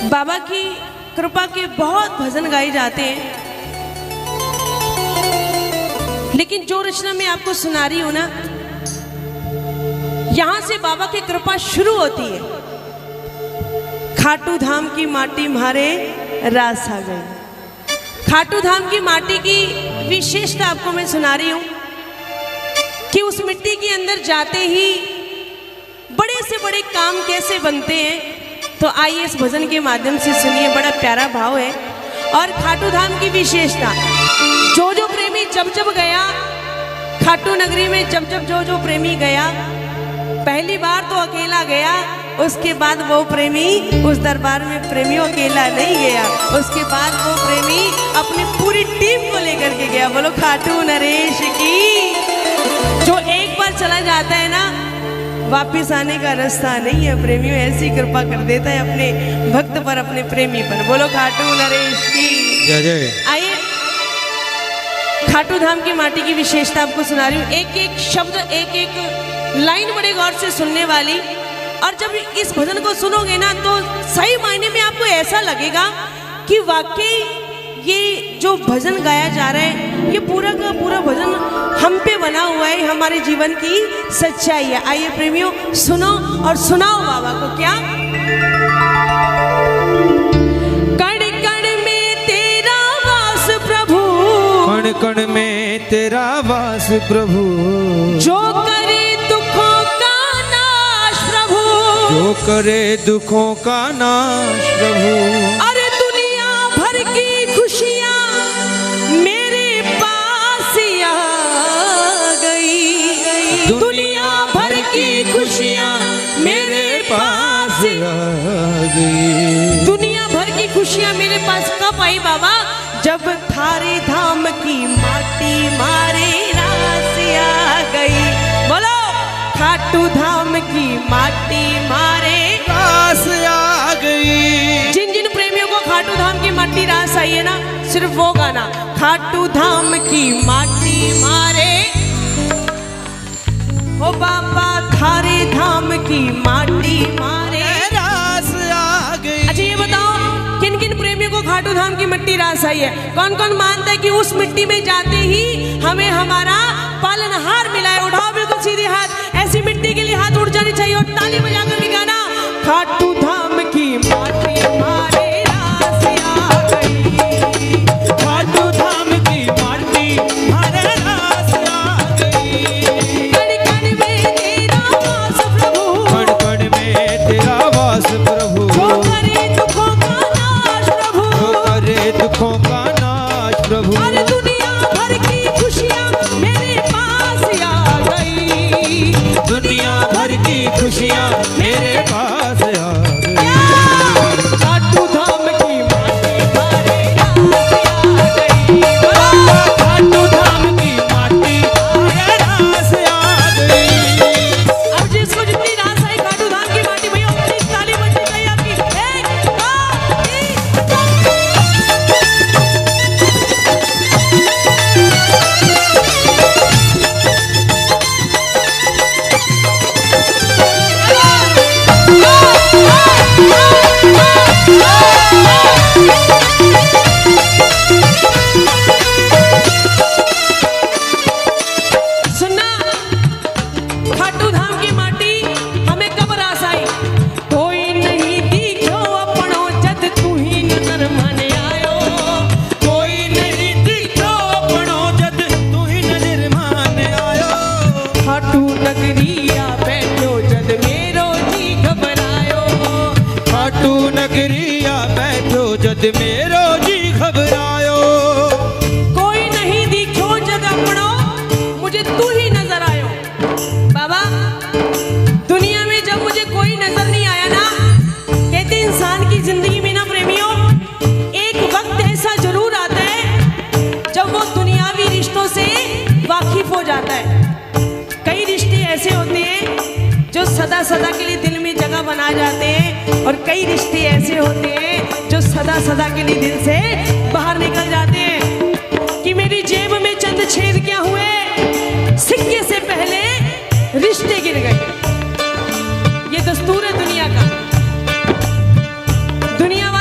बाबा की कृपा के बहुत भजन गाए जाते हैं, लेकिन जो रचना मैं आपको सुना रही हूं ना, यहां से बाबा की कृपा शुरू होती है। खाटू धाम की माटी म्हारे रास आ गई। खाटू धाम की माटी की विशेषता आपको मैं सुना रही हूं कि उस मिट्टी के अंदर जाते ही बड़े से बड़े काम कैसे बनते हैं। तो आइए इस भजन के माध्यम से सुनिए, बड़ा प्यारा भाव है। और खाटू धाम की विशेषता, जो प्रेमी जब गया खाटू नगरी में, जब जो प्रेमी गया, पहली बार तो अकेला गया, उसके बाद वो प्रेमी उस दरबार में प्रेमियों अकेला नहीं गया, उसके बाद वो प्रेमी अपनी पूरी टीम को लेकर के गया। बोलो खाटू नरेश की। जो एक बार चला जाता है ना, वापिस आने का रास्ता नहीं है। प्रेमियों ऐसी कृपा कर देता है अपने भक्त पर, अपने प्रेमी पर। बोलो खाटू नरेश की जय जय। आइए खाटू धाम की माटी की विशेषता आपको सुना रही हूँ, एक एक शब्द, एक एक लाइन बड़े गौर से सुनने वाली। और जब इस भजन को सुनोगे ना, तो सही मायने में आपको ऐसा लगेगा कि वाकई ये जो भजन गाया जा रहा है, ये पूरा का पूरा भजन हम पे बना हुआ है, हमारे जीवन की सच्चाई है। आइए प्रेमियों, सुनो और सुनाओ बाबा को। क्या कण कण में तेरा वास प्रभु, कण कण में तेरा वास प्रभु, जो करे दुखों का नाश प्रभु, जो करे दुखों का नाश प्रभु। अरे दुनिया भर की खुशियाँ मेरे पास आ गई, दुनिया भर की खुशियाँ मेरे पास आ गई। दुनिया भर की खुशियाँ मेरे पास कब आई बाबा? जब थारे धाम की माटी मारे रास आ गई। बोलो खाटू धाम की माटी मारे रास आ गई। जिन जिन प्रेमियों को खाटू धाम की माटी रास आई है ना, सिर्फ वो गाना, खाटू धाम की माटी मारे, ओ बाबा थारे धाम की माटी मारे रास आ गई। अच्छा ये बताओ, किन किन प्रेमियों को खाटू धाम की मिट्टी रास आई है? कौन कौन मानता है कि उस मिट्टी में जाते ही हमें हमारा पालनहार मिला है? उठाओ बिल्कुल सीधे हाथ, ऐसी मिट्टी के लिए हाथ उठ जानी चाहिए और ताली बजा कर के गाना, खाटू धाम की माटी मारे रास आ गई, खाटू धाम की माटी मारे रास आ गई। कण कण में तेरा वास प्रभु, कण कण में तेरा वास प्रभु, जो करे दुखों का नाश प्रभु, जो करे दुखों का नाश प्रभु। अरे दुनिया भर की खुशियाँ मेरे पास आ गई, दुनिया भर की खुशियाँ मेरे पास आ गई। खाटू धाम की माटी मारे रास आ गई। खाटू धाम की माटी मारे रास आ गई। अब जिसको जितनी रास आई खाटू धाम की माटी, भैया अपनी ताली बजनी चाहिए आपकी। 1 2 सुनना, खाटू धाम की माटी हमें कब रास आई? कोई नहीं दिखो अपनो जद तू ही नजर माने आयो, कोई नहीं दिखो अपनो जद तू ही नजर माने आयो। खाटू नगरिया बैठो जद मेरो जी घबरायो, खाटू नगरिया बैठो जद मेरो जी घबरायो। कोई नहीं दिखो जद अपनो मुझे तू ही नजर आयो। बाबा दुनिया में जब मुझे कोई नजर नहीं आया ना, कहते इंसान की जिंदगी में ना प्रेमियों, एक वक्त ऐसा जरूर आता है जब वो दुनियावी रिश्तों से वाकिफ हो जाता है। कई रिश्ते ऐसे होते हैं जो सदा सदा के लिए दिल में जगह बना जाते हैं, और कई रिश्ते ऐसे होते हैं जो सदा सदा के लिए दिल से बाहर निकल जाते हैं। कि मेरी जेब में चंद छेद क्या हुए, सिक्के से पहले रिश्ते गिर गए। ये दस्तूर है दुनिया का। दुनिया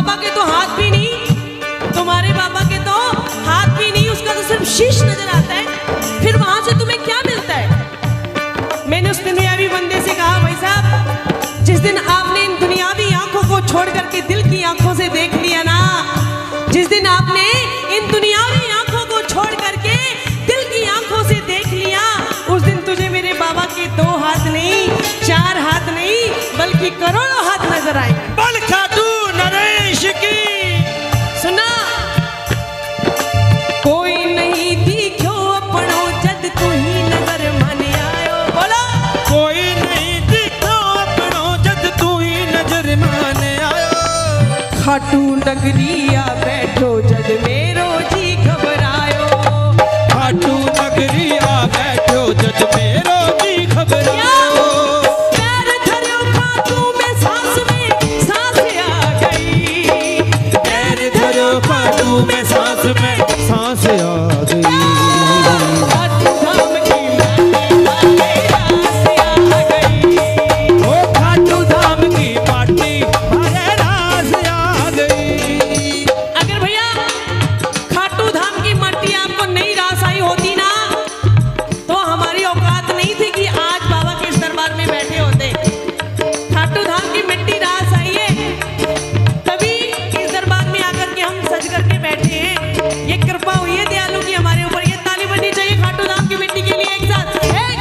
बाबा के तो हाथ भी नहीं, तुम्हारे बाबा के तो हाथ भी नहीं, उसका तो सिर्फ शीश नजर आता है। फिर वहां से तुम्हें क्या मिलता है? मैंने उस दुनियावी बंदे से कहा, भाई साहब जिस दिन आपने इन दुनियावी आंखों को छोड़ करके दिल की आंखों से देख लिया ना, जिस दिन आपने इन दुनियावी आंखों को छोड़ करके दिल की आंखों से देख लिया, उस दिन तुझे मेरे बाबा के 2 हाथ नहीं, 4 हाथ नहीं, बल्कि करोड़ों हाथ नजर आएंगे। बल खाटू नरेश की सुना, कोई नहीं दिखो अपनो जद तू ही नजर मन आयो। बोलो, कोई नहीं दिखो अपनो जद तू ही नजर मान आयो। खाटू नगरिया बैठो जद मेरो जी घबरायो। खाटू नगरी आ बैठो जद मेरो जी घबरायो। पैर धरो खाटू में सांस आ गई। पैर धरो खाटू में सांस आ गई। खाटू धाम की माटी रास आ गई। ओ खाटू धाम की माटी हरे रास आ गई। अगर भैया खाटू धाम की मट्टी आपको नहीं रास आई होती ना, तो हमारी औकात नहीं थी कि आज बाबा के इस दरबार में बैठे होते। खाटू धाम की मिट्टी रास आई है, तभी इस दरबार में आकर के हम सज करके बैठे हैं। ये कृपा हुई है दयालु की हमारे ऊपर। ये ताली बजनी चाहिए खाटू धाम की मिट्टी के लिए। एक साथ 1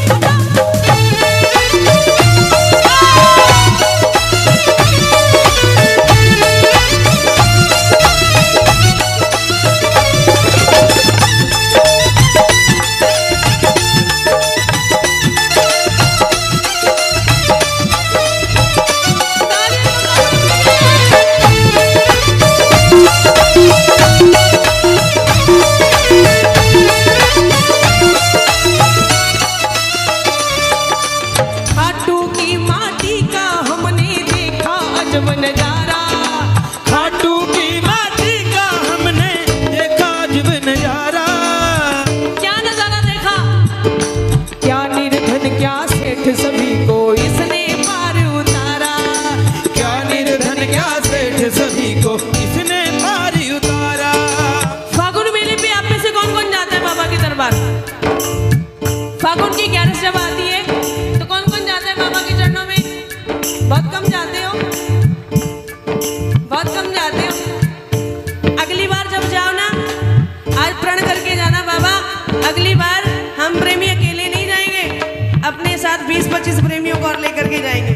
2 खाटू की माटी का हमने देखा अजब नजारा। खाटू की माटी का हमने देखा अजब नजारा। क्या नजारा देखा? क्या निर्धन क्या सेठ सभी को इसने पार उतारा। क्या निर्धन क्या सेठ सभी को इसने पार उतारा। फागुन मेले पे आप में से कौन कौन जाता है बाबा के दरबार? फागुन की 11 जब आती है तो कौन कौन जाता है बाबा के चरणों में? बहुत कम जाते हो, बहुत कम जाते हो। अगली बार जब जाओ ना, आज प्रण करके जाना, बाबा अगली बार हम प्रेमी अकेले नहीं जाएंगे, अपने साथ 20-25 प्रेमियों को और लेकर के जाएंगे।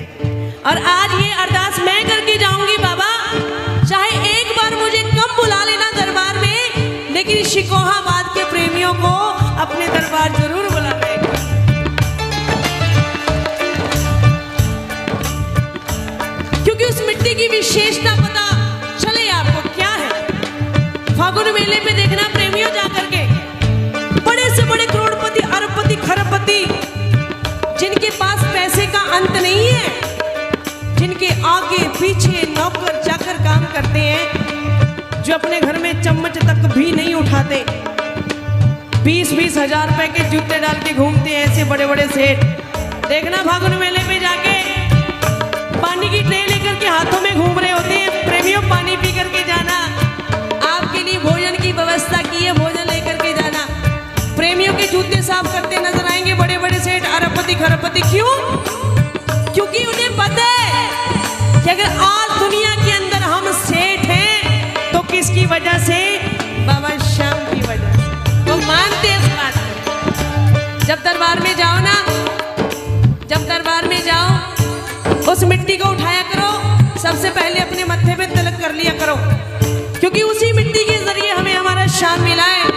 और आज ये अरदास मैं करके जाऊंगी, बाबा चाहे एक बार मुझे कम बुला लेना दरबार में, लेकिन शिकोहाबाद के प्रेमियों को अपने दरबार जरूर बुलाना है। क्योंकि उस मिट्टी की विशेषता पता चले आपको क्या है। फागुन मेले पे देखना प्रेमियों जाकर के, बड़े से बड़े करोड़पति, अरबपति, खरबपति, जिनके पास पैसे का अंत नहीं है, जिनके आगे पीछे नौकर जाकर काम करते हैं, जो अपने घर में चम्मच तक भी नहीं उठाते, 20-20 हजार रुपए के जूते डाल के घूमते हैं ऐसे बड़े बड़े सेठ। देखना फागुन मेले में जाके पानी की ट्रे लेकर के हाथों में घूम रहे होते हैं। प्रेमियों पानी पी करके जाना, आपके लिए भोजन की व्यवस्था की है, भोजन लेकर के जाना। प्रेमियों के जूते साफ करते नजर आएंगे बड़े बड़े सेठ, अरबपति, खरबपति। क्यों? क्योंकि उन्हें पता है कि अगर आज दुनिया के अंदर हम सेठ हैं तो किसकी वजह से? बाबा श्याम की वजह से। वो मानते हैं इस बात को। जब दरबार में जाओ ना, जब दरबार में जाओ, उस मिट्टी को उठाया करो, सबसे पहले अपने मत्थे पे तिलक कर लिया करो, क्योंकि उसी मिट्टी के जरिए हमें हमारा शान मिला है।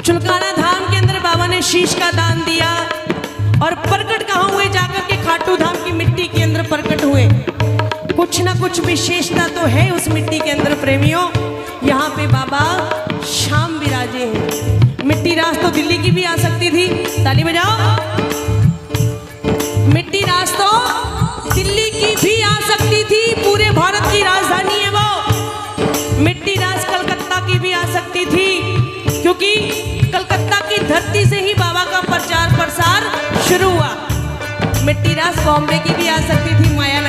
चुलकाना धाम के अंदर बाबा ने शीश का दान दिया, और प्रकट कहाँ हुए? जाकर के खाटू धाम की मिट्टी के अंदर प्रकट हुए। कुछ ना कुछ विशेषता तो है उस मिट्टी के अंदर प्रेमियों। यहाँ पे बाबा शाम विराजे हैं। मिट्टी रास तो दिल्ली की भी आ सकती थी, ताली बजाओ। मिट्टी रास तो दिल्ली की भी आ सकती थी, पूरे भारत की राजधानी है वो। मिट्टी रास कलकत्ता की भी आ सकती थी, क्योंकि कलकत्ता की धरती से ही बाबा का प्रचार प्रसार शुरू हुआ। मिट्टी रास बॉम्बे की भी आ सकती थी, माया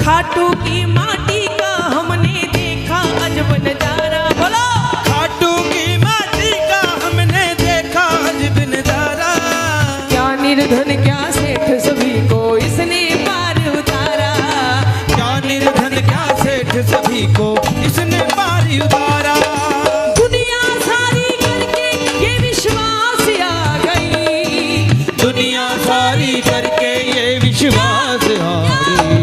खाटू की माटी का हमने देखा अजब नजारा। बोलो खाटू की माटी का हमने देखा अजब नजारा। क्या निर्धन क्या सेठ सभी को इसने पार उतारा। क्या निर्धन क्या सेठ सभी को इसने पार उतारा। दुनिया सारी करके ये विश्वास आ गई। दुनिया सारी करके ये विश्वास आ गई।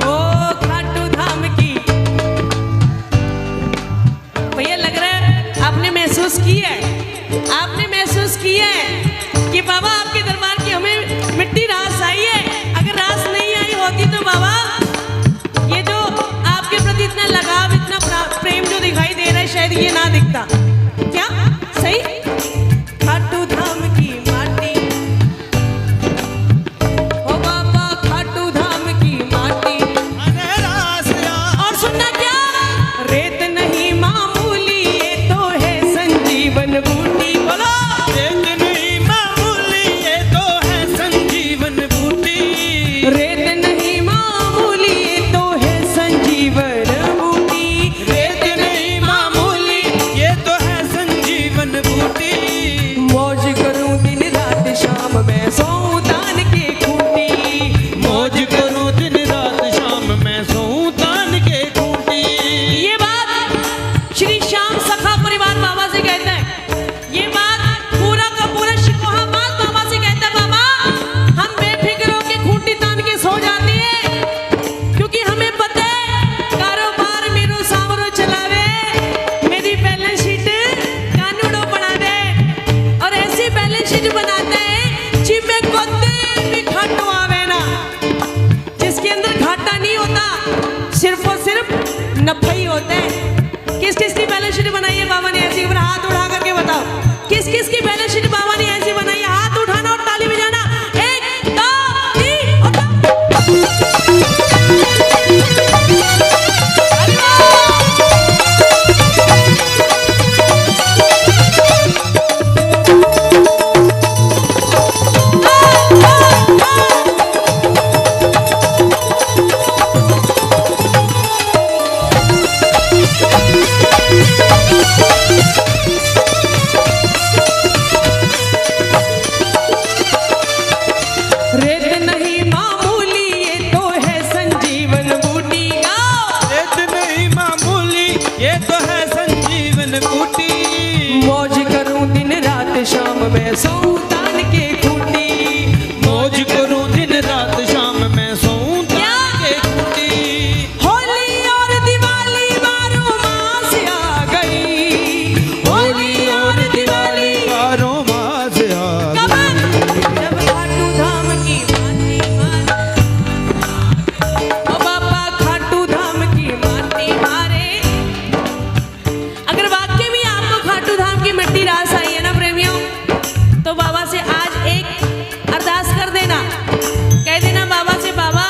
ओ खाटू धाम की भैया लग रहा है आपने महसूस किया है, आपने महसूस किया है कि बाबा आपके दरबार की हमें मिट्टी रास आई है। अगर रास नहीं आई होती तो बाबा ये जो आपके प्रति इतना लगाव इतना प्रेम जो दिखाई दे रहा है शायद ये ना दिखता। क्या सही? खाटू धाम की माटी ओ बाबा खाटू धाम की माटी। अरे रास आ। और सुनना क्या रेत नहीं मामूली ये तो है संजीवन बूटी। बोलो रेत नहीं मामूली ये तो है संजीवन बूटी। रेत नहीं मामूली ये तो है संजीवन बूटी। रेत नहीं मामूली ये तो है संजीवन बूटी। मौज करूं दिन रात शाम मैं सोऊं तान के खूंटी। मौज करूं दिन रात शाम मैं सोऊं तान के खूंटी। ये बात श्री श्याम सखा परिवार बाबा से कहता है। ये बात पूरा का पूरा शिकोहाबाद बाबा से कहता है। बाबा हम बेफिक्र होके खूंटी तान के सो जाते हैं क्योंकि हमें पता है कारोबार मेरो सावरो चलावे मेरी बैलेंस शीट कानूनों बना दे और ऐसी बैलेंस शीट बनाता है जिसमें कोते भी खाटू आवे ना, जिसके अंदर घाटा नहीं होता सिर्फ और सिर्फ नफा ही होता है। किस किस की बैलेंस शीट बनाई है बाबा ने ऐसी? हाथ उठा करके बताओ किस किस की बैलेंस शीट बाबा ने ऐसी बनाई है? हाथ उठाना और ताली बजाना। 1 2 3 और रेत नहीं मामूली ये तो है संजीवन बूटी। रेत नहीं मामूली ये तो है संजीवन बूटी। मौज करूं दिन रात शाम मैं सोऊं तान के खूंटी। मौज करूं दिन रात शाम मैं सोऊं तान के खूंटी। होली और दिवाली बारों मास आ गई। होली और दिवाली बारों मास आ कब? जब खाटू धाम की माटी ओ बाबा खाटू धाम की माटी मारे। अगर वाकई में आपको खाटू धाम की मिट्टी रास आई है ना प्रेमियों, तो बाबा से आज एक अरदास कर देना। कह देना बाबा से, बाबा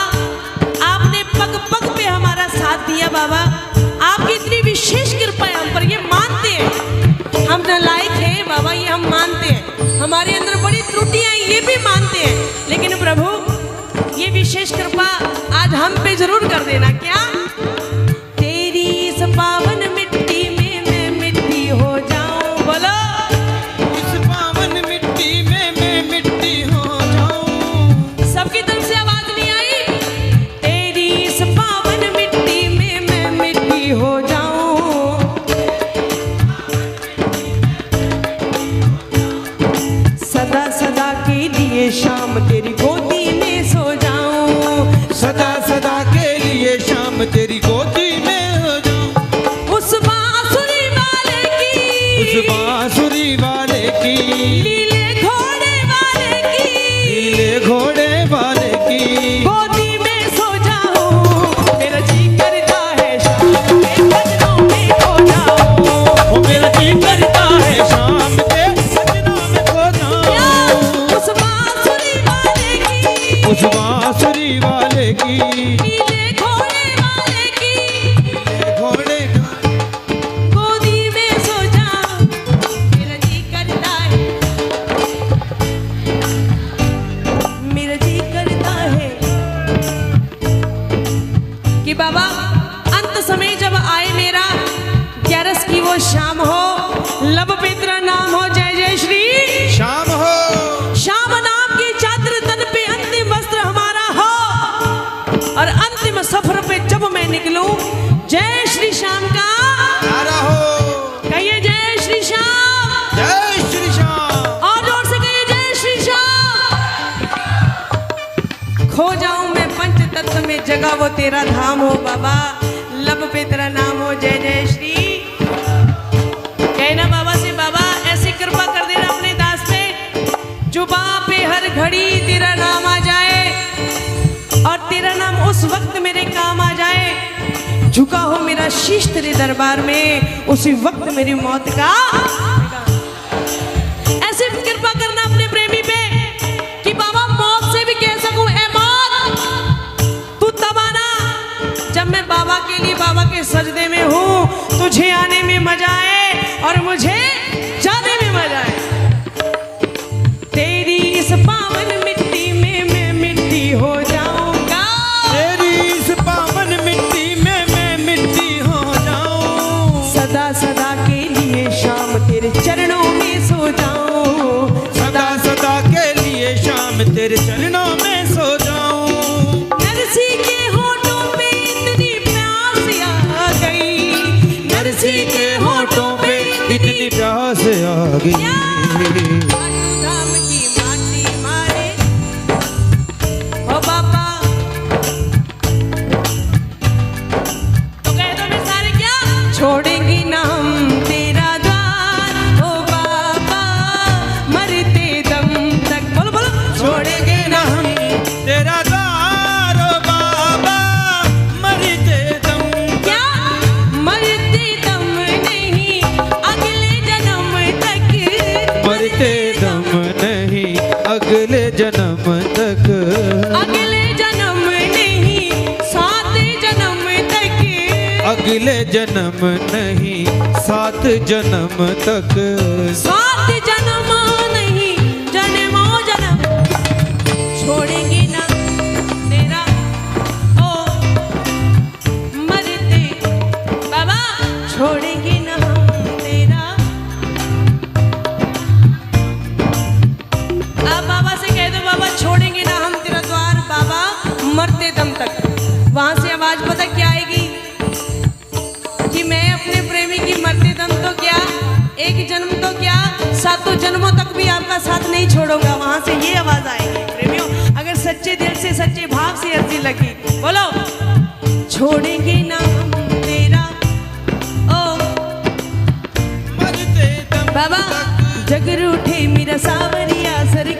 आपने पग पग पे हमारा साथ दिया। बाबा आपकी इतनी विशेष कृपा है हम पर, ये मानते हैं हम नालायक हैं बाबा, ये हम मानते हैं। हमारे अंदर बड़ी त्रुटियां हैं ये भी मानते हैं, लेकिन प्रभु ये विशेष कृपा आज हम पे जरूर कर देना। क्या? तेरी इस पावन मिट्टी में मैं मिट्टी हो जाऊं। बोलो इस पावन मिट्टी में मैं मिट्टी हो जाऊं। सबकी तरफ से आवाज नहीं आई? तेरी इस पावन मिट्टी में मैं मिट्टी हो जाऊं। सदा सदा के लिए शाम तेरी गोदी में सो जाऊं। सदा सदा के लिए शाम तेरी गोदी में हो जाऊं। उस बांसुरी वाले की, उस बांसुरी वाले की, नीले घोड़े वाले की, नीले घोड़े वाले की गोदी में सो जाऊं। मेरा जी करता है शाम के भजनों में खो जाऊं। ओ मेरा जी करता है शाम के भजनों में खो जाऊं। उस बांसुरी वाले की, उस बांसुरी वाले की, नीले घोड़े वाले की, नीले घोड़े गोदी में सो जाऊं। मेरा जी करता है लिख लूं, जय श्री श्याम का नारा हो, कहिए जय श्री श्याम, जय श्री श्याम। और जोर से कहिए जय श्री श्याम। खो जाऊं मैं पंच तत्व में, जगह वो तेरा धाम हो बाबा, लब पे तेरा नाम हो, जय जय श्री। कहना बाबा से, बाबा ऐसी कृपा कर देना अपने दास पे, जुबां पे हर घड़ी तेरा नाम आ जाए और तेरा नाम उस वक्त मेरे काम आ जाए, झुका हो मेरा शीश तेरे दरबार में, उसी वक्त मेरी मौत का। ऐसे कृपा करना अपने प्रेमी पे कि बाबा मौत से भी कह सकूं, ए मौत तू तब आना जब मैं बाबा के लिए बाबा के सजदे में हूं, तुझे आने में मजा आए और मुझे जाने में मजा आए। तेरी इस पावन मिट्टी में मैं मिट्टी हो जाऊंगा, तेरी इस पावन मिट्टी में मैं मिट्टी हो जाऊं, सदा सदा के लिए शाम तेरे चरणों में सो जाऊं, सदा सदा के लिए शाम तेरे चरणों में सो जाऊं। नरसी के होठों पे इतनी प्यास आ गई, नरसी के होठों पे इतनी प्यास आ गई, धाम की माटी मारे ओ बाबा। तो कह दो मैं सारे क्या छोड़ेंगे ना हम तेरा द्वार, ओ बाबा मरते दम तक। बोलो बोलो, छोड़ेंगे ना हम तेरा द्वार ओ बाबा, मरते दम क्या, मरते दम नहीं अगले जन्म तक, मरते दम नहीं अगले जन्म तक, अगले जन्म नहीं 7 जन्म तक, अगले जन्म नहीं 7 जन्म तक, 7 जन्म नहीं जन्मों जन्म, छोड़ेंगे ना तेरा ओ मरते बाबा, छोड़ेंगे ना हम तेरा। अब बाबा से कह दो, बाबा छोड़ेंगे ना हम तेरा द्वार बाबा मरते दम तक। वहां से आवाज पता क्या आएगी कि मैं अपने प्रेमी की मरते दम तो क्या, एक जन्म तो क्या 7 जन्मों तक भी आपका साथ नहीं छोड़ूंगा। वहां से ये आवाज आएगी प्रेमियों, अगर सच्चे दिल से सच्चे भाव से अर्जी लगी, बोलो छोड़ेंगे ना हम तेरा ओ मरते दम बाबा। जग रूठे मेरा सावरिया, सर